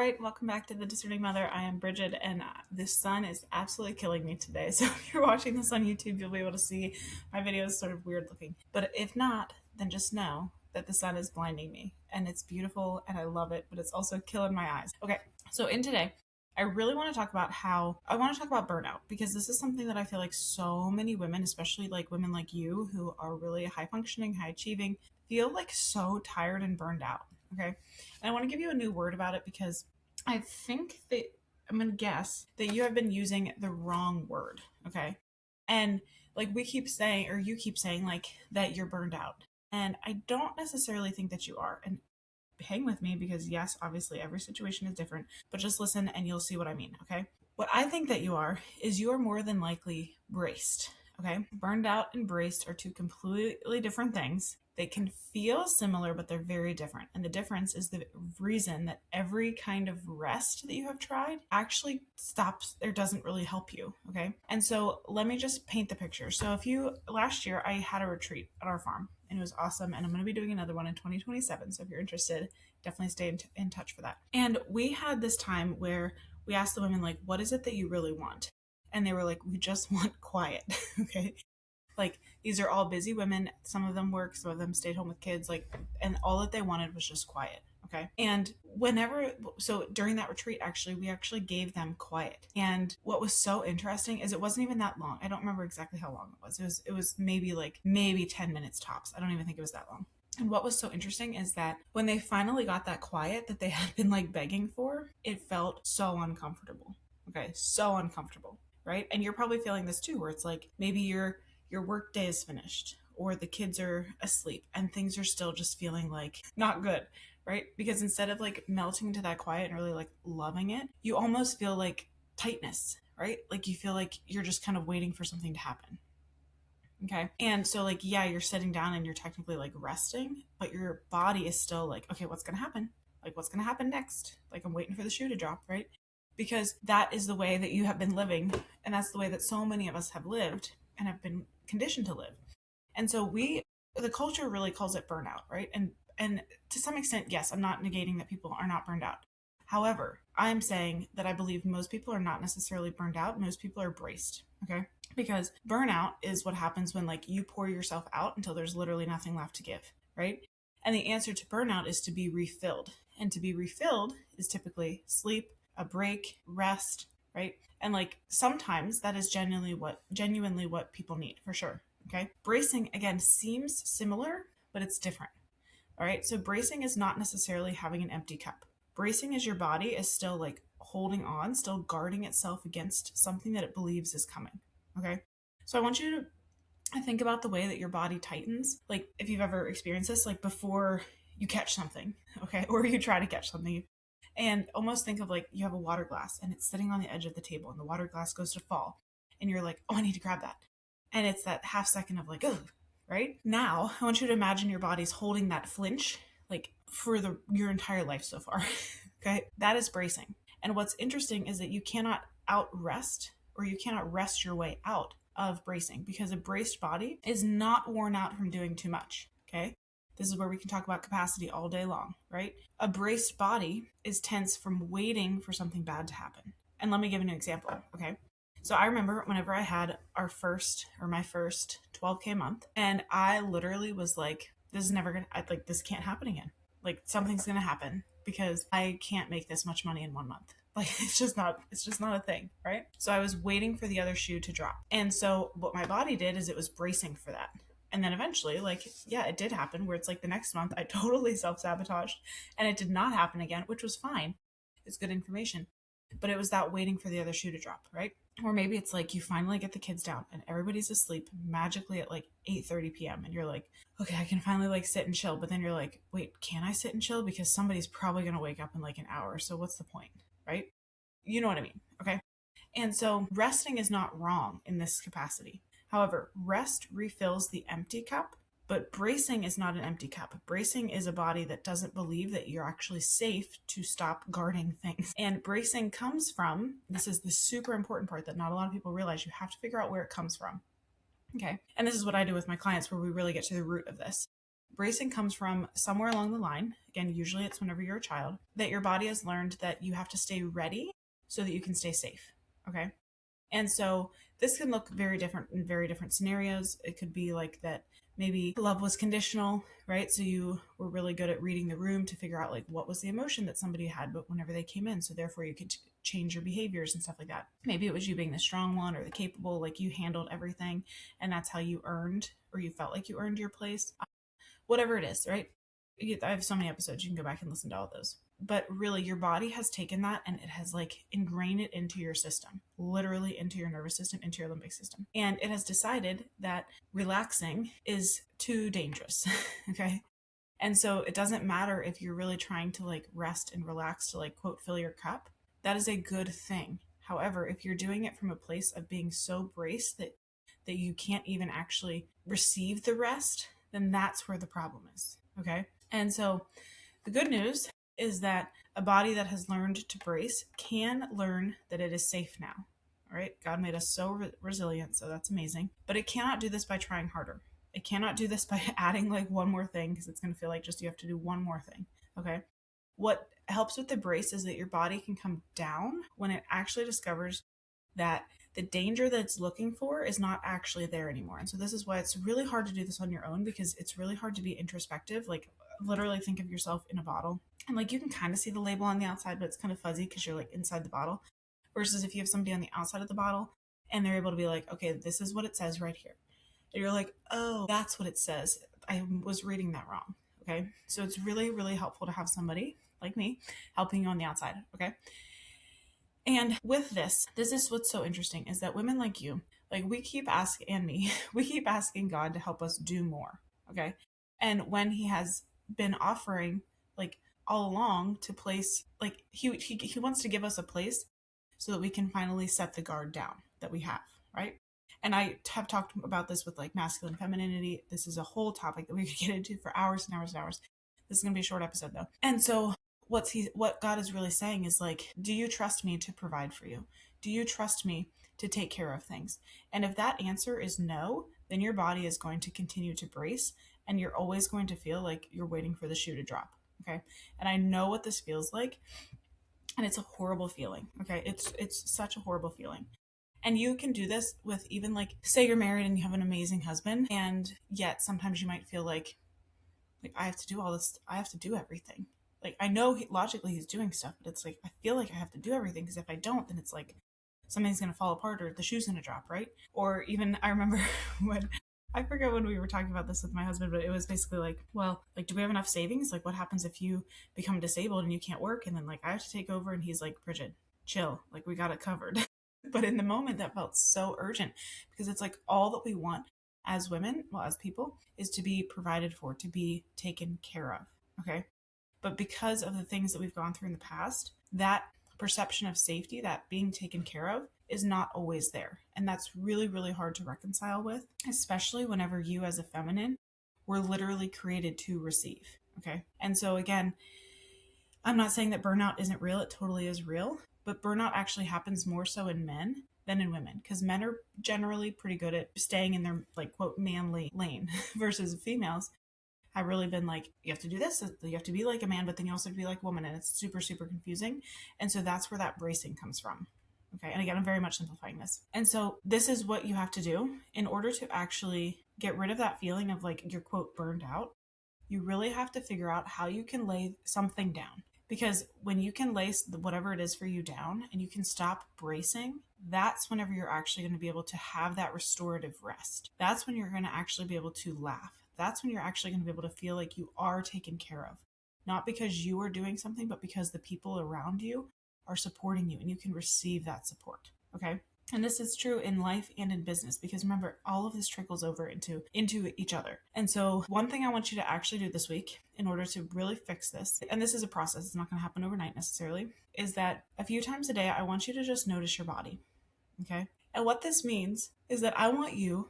right, welcome back to The Discerning Mother. I am Brigid, and the sun is absolutely killing me today. So if you're watching this on YouTube, you'll be able to see my videos sort of weird looking. But if not, then just know that the sun is blinding me, and it's beautiful, and I love it, but it's also killing my eyes. Okay, so in today, I really want to talk about burnout, because this is something that I feel like so many women, especially like women like you who are really high functioning, high achieving, feel like so tired and burned out. Okay. And I want to give you a new word about it because I think that I'm going to guess that you have been using the wrong word. Okay. And like we keep saying, or you keep saying, like that you're burned out. And I don't necessarily think that you are. And hang with me because, yes, obviously every situation is different, but just listen and you'll see what I mean. Okay. What I think that you are is you are more than likely braced. Okay. Burned out and braced are two completely different things. They can feel similar, but they're very different. And the difference is the reason that every kind of rest that you have tried actually stops or doesn't really help you. Okay. And so let me just paint the picture. So last year I had a retreat at our farm and it was awesome. And I'm going to be doing another one in 2027. So if you're interested, definitely stay in touch for that. And we had this time where we asked the women, like, what is it that you really want? And they were like, we just want quiet. Okay. Like, these are all busy women. Some of them work, some of them stayed home with kids, like, and all that they wanted was just quiet. Okay. And so during that retreat, we actually gave them quiet. And what was so interesting is it wasn't even that long. I don't remember exactly how long it was. It was maybe 10 minutes tops. I don't even think it was that long. And what was so interesting is that when they finally got that quiet that they had been like begging for, it felt so uncomfortable. Okay. So uncomfortable. Right. And you're probably feeling this too, where it's like maybe your work day is finished or the kids are asleep and things are still just feeling like not good, right? Because instead of like melting into that quiet and really like loving it, you almost feel like tightness, right? Like you feel like you're just kind of waiting for something to happen. Okay. And so like, yeah, you're sitting down and you're technically like resting, but your body is still like, okay, what's going to happen? Like, what's going to happen next? Like, I'm waiting for the shoe to drop, right? Because that is the way that you have been living. And that's the way that so many of us have lived and have been conditioned to live. And so the culture really calls it burnout, right? And to some extent, yes, I'm not negating that people are not burned out. However, I'm saying that I believe most people are not necessarily burned out. Most people are braced, okay? Because burnout is what happens when like you pour yourself out until there's literally nothing left to give, right? And the answer to burnout is to be refilled. And to be refilled is typically sleep, a break, rest, right? And like sometimes that is genuinely what people need, for sure. Okay. Bracing again seems similar, but it's different. All right. So bracing is not necessarily having an empty cup. Bracing is your body is still like holding on, still guarding itself against something that it believes is coming. Okay. So I want you to think about the way that your body tightens. Like if you've ever experienced this, like before you catch something, okay, or you try to catch something, and almost think of like you have a water glass and it's sitting on the edge of the table and the water glass goes to fall and you're like, oh, I need to grab that. And it's that half second of like, oh, right? Now, I want you to imagine your body's holding that flinch like for your entire life so far. Okay? That is bracing. And what's interesting is that you cannot out rest or you cannot rest your way out of bracing because a braced body is not worn out from doing too much. Okay? This is where we can talk about capacity all day long, right? A braced body is tense from waiting for something bad to happen. And let me give you an example, okay? So I remember whenever I had my first 12K month, and I literally was like, this can't happen again. Like something's going to happen because I can't make this much money in 1 month. Like it's just not a thing, right? So I was waiting for the other shoe to drop. And so what my body did is it was bracing for that. And then eventually, like, yeah, it did happen where it's like the next month I totally self-sabotaged and it did not happen again, which was fine. It's good information. But it was that waiting for the other shoe to drop, right? Or maybe it's like you finally get the kids down and everybody's asleep magically at like 8:30 p.m. And you're like, okay, I can finally like sit and chill. But then you're like, wait, can I sit and chill? Because somebody's probably going to wake up in like an hour. So what's the point, right? You know what I mean? Okay. And so resting is not wrong in this capacity. However, rest refills the empty cup, but bracing is not an empty cup. Bracing is a body that doesn't believe that you're actually safe to stop guarding things. And bracing comes from, this is the super important part that not a lot of people realize, you have to figure out where it comes from. Okay. And this is what I do with my clients where we really get to the root of this. Bracing comes from somewhere along the line. Again, usually it's whenever you're a child, that your body has learned that you have to stay ready so that you can stay safe. Okay. And so this can look very different in very different scenarios. It could be like that maybe love was conditional, right? So you were really good at reading the room to figure out like what was the emotion that somebody had, but whenever they came in, so therefore you could change your behaviors and stuff like that. Maybe it was you being the strong one or the capable, like you handled everything, and that's how you earned, or you felt like you earned your place. Whatever it is, right? I have so many episodes, you can go back and listen to all those. But really, your body has taken that and it has like ingrained it into your system, literally into your nervous system, into your limbic system. And it has decided that relaxing is too dangerous. Okay. And so it doesn't matter if you're really trying to like rest and relax to like quote fill your cup. That is a good thing. However, if you're doing it from a place of being so braced that you can't even actually receive the rest, then that's where the problem is. Okay. And so the good news is that a body that has learned to brace can learn that it is safe now. All right. God made us so resilient. So that's amazing. But it cannot do this by trying harder. It cannot do this by adding like one more thing, because it's going to feel like just you have to do one more thing. Okay. What helps with the brace is that your body can come down when it actually discovers that the danger that it's looking for is not actually there anymore. And so this is why it's really hard to do this on your own, because it's really hard to be introspective. Like literally think of yourself in a bottle, and like you can kind of see the label on the outside, but it's kind of fuzzy because you're like inside the bottle, versus if you have somebody on the outside of the bottle and they're able to be like, okay, this is what it says right here. And you're like, oh, that's what it says. I was reading that wrong. Okay. So it's really, really helpful to have somebody like me helping you on the outside. Okay. And with this is what's so interesting, is that women like you, like we keep asking, and me, we keep asking God to help us do more. Okay. And when he has been offering like all along to place, like he wants to give us a place so that we can finally set the guard down that we have. Right. And I have talked about this with like masculine femininity. This is a whole topic that we could get into for hours and hours and hours. This is going to be a short episode though. And so what God is really saying is like, do you trust me to provide for you? Do you trust me to take care of things? And if that answer is no, then your body is going to continue to brace, and you're always going to feel like you're waiting for the shoe to drop. Okay. And I know what this feels like, and it's a horrible feeling. Okay. It's such a horrible feeling. And you can do this with even like, say you're married and you have an amazing husband, and yet sometimes you might feel like I have to do all this. I have to do everything. Like, I know logically he's doing stuff, but it's like, I feel like I have to do everything, because if I don't, then it's like something's going to fall apart or the shoe's going to drop, right? Or even I remember I forget when we were talking about this with my husband, but it was basically like, well, like, do we have enough savings? Like, what happens if you become disabled and you can't work? And then like, I have to take over. And he's like, Brigid, chill. Like, we got it covered. But in the moment that felt so urgent, because it's like all that we want as women, well, as people, is to be provided for, to be taken care of. Okay. But because of the things that we've gone through in the past, that perception of safety, that being taken care of, is not always there. And that's really, really hard to reconcile with, especially whenever you as a feminine were literally created to receive. Okay. And so again, I'm not saying that burnout isn't real. It totally is real. But burnout actually happens more so in men than in women, because men are generally pretty good at staying in their like quote manly lane versus females have really been like, you have to do this, you have to be like a man, but then you also have to be like a woman, and it's super, super confusing. And so that's where that bracing comes from. Okay. And again, I'm very much simplifying this. And so this is what you have to do in order to actually get rid of that feeling of like you're quote burned out. You really have to figure out how you can lay something down. Because when you can lay whatever it is for you down and you can stop bracing, that's whenever you're actually going to be able to have that restorative rest. That's when you're going to actually be able to laugh. That's when you're actually going to be able to feel like you are taken care of. Not because you are doing something, but because the people around you are supporting you and you can receive that support. Okay. And this is true in life and in business, because remember, all of this trickles over into each other. And so one thing I want you to actually do this week in order to really fix this, and this is a process, it's not going to happen overnight necessarily, is that a few times a day, I want you to just notice your body. Okay. And what this means is that I want you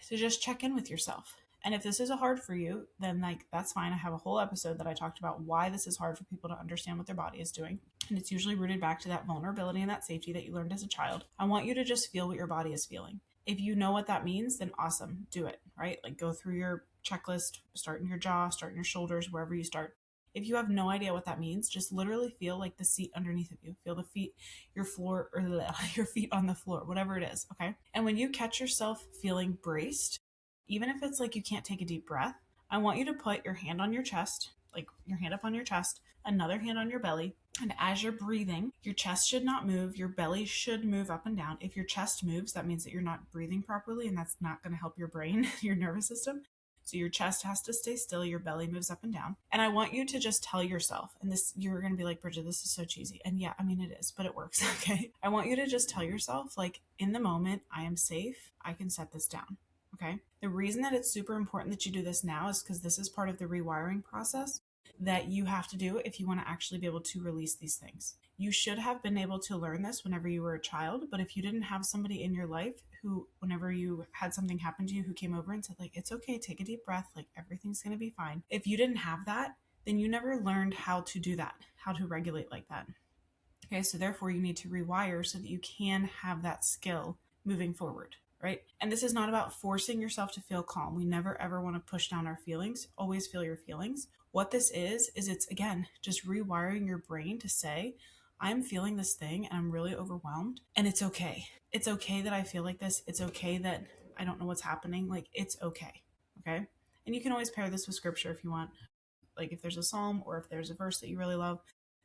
to just check in with yourself. And if this is hard for you, then like, that's fine. I have a whole episode that I talked about why this is hard for people to understand what their body is doing. And it's usually rooted back to that vulnerability and that safety that you learned as a child. I want you to just feel what your body is feeling. If you know what that means, then awesome, do it, right? Like go through your checklist, start in your jaw, start in your shoulders, wherever you start. If you have no idea what that means, just literally feel like the seat underneath of you. Feel the feet, your floor, or your feet on the floor, whatever it is, okay? And when you catch yourself feeling braced, even if it's like you can't take a deep breath, I want you to put your hand on your chest, like your hand up on your chest, another hand on your belly. And as you're breathing, your chest should not move. Your belly should move up and down. If your chest moves, that means that you're not breathing properly, and that's not going to help your brain, your nervous system. So your chest has to stay still, your belly moves up and down. And I want you to just tell yourself, and this, you're going to be like, Brigid, this is so cheesy. And yeah, I mean, it is, but it works, okay? I want you to just tell yourself, like, in the moment, I am safe. I can set this down, okay? The reason that it's super important that you do this now is because this is part of the rewiring process that you have to do if you want to actually be able to release these things. You should have been able to learn this whenever you were a child, but if you didn't have somebody in your life who, whenever you had something happen to you, who came over and said, like, it's okay, take a deep breath, like, everything's going to be fine. If you didn't have that, then you never learned how to do that, how to regulate like that. Okay, so therefore you need to rewire so that you can have that skill moving forward, right? And this is not about forcing yourself to feel calm. We never ever want to push down our feelings. Always feel your feelings. What this is it's, again, just rewiring your brain to say, I'm feeling this thing and I'm really overwhelmed, and it's okay. It's okay that I feel like this. It's okay that I don't know what's happening. Like, it's okay. Okay. And you can always pair this with scripture if you want. Like, if there's a psalm or if there's a verse that you really love,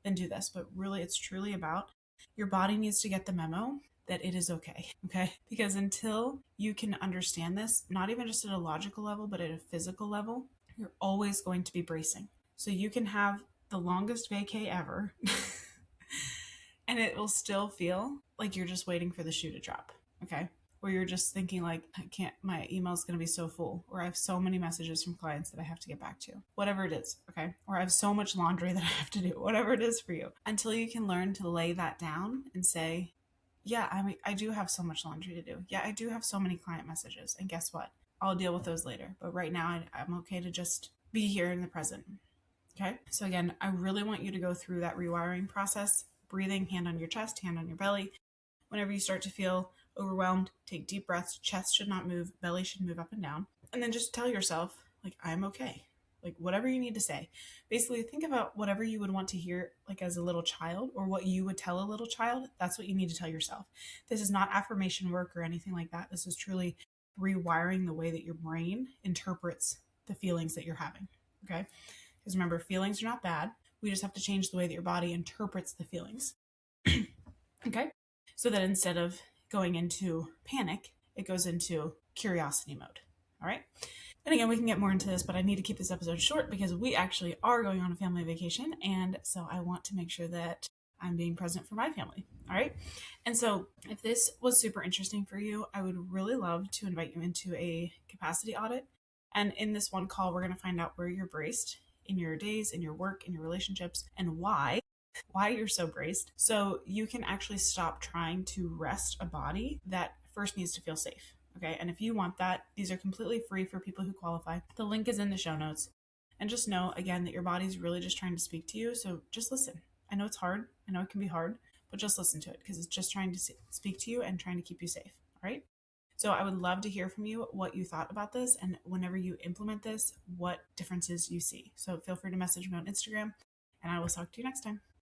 then do this. But really, it's truly about your body needs to get the memo that it is okay. Okay. Because until you can understand this, not even just at a logical level, but at a physical level, you're always going to be bracing. So you can have the longest vacay ever and it will still feel like you're just waiting for the shoe to drop. Okay. Or you're just thinking like, I can't, my email's going to be so full, or I have so many messages from clients that I have to get back to, whatever it is. Okay. Or I have so much laundry that I have to do, whatever it is for you, until you can learn to lay that down and say, yeah, I do have so much laundry to do. Yeah, I do have so many client messages. And guess what? I'll deal with those later. But right now, I'm okay to just be here in the present. Okay. So again, I really want you to go through that rewiring process, breathing, hand on your chest, hand on your belly. Whenever you start to feel overwhelmed, take deep breaths. Chest should not move. Belly should move up and down. And then just tell yourself, like, I'm okay. Like, whatever you need to say. Basically, think about whatever you would want to hear, like, as a little child, or what you would tell a little child. That's what you need to tell yourself. This is not affirmation work or anything like that. This is truly rewiring the way that your brain interprets the feelings that you're having. Okay? Because remember, feelings are not bad. We just have to change the way that your body interprets the feelings. Okay? So that instead of going into panic, it goes into curiosity mode. All right? And again, we can get more into this, but I need to keep this episode short because we actually are going on a family vacation. And so I want to make sure that I'm being present for my family. All right. And so if this was super interesting for you, I would really love to invite you into a capacity audit. And in this one call, we're going to find out where you're braced in your days, in your work, in your relationships, and why you're so braced. So you can actually stop trying to rest a body that first needs to feel safe. Okay. And if you want that, these are completely free for people who qualify. The link is in the show notes. And just know, again, that your body's really just trying to speak to you. So just listen. I know it's hard. I know it can be hard, but just listen to it because it's just trying to speak to you and trying to keep you safe. All right. So I would love to hear from you what you thought about this. And whenever you implement this, what differences you see. So feel free to message me on Instagram, and I will talk to you next time.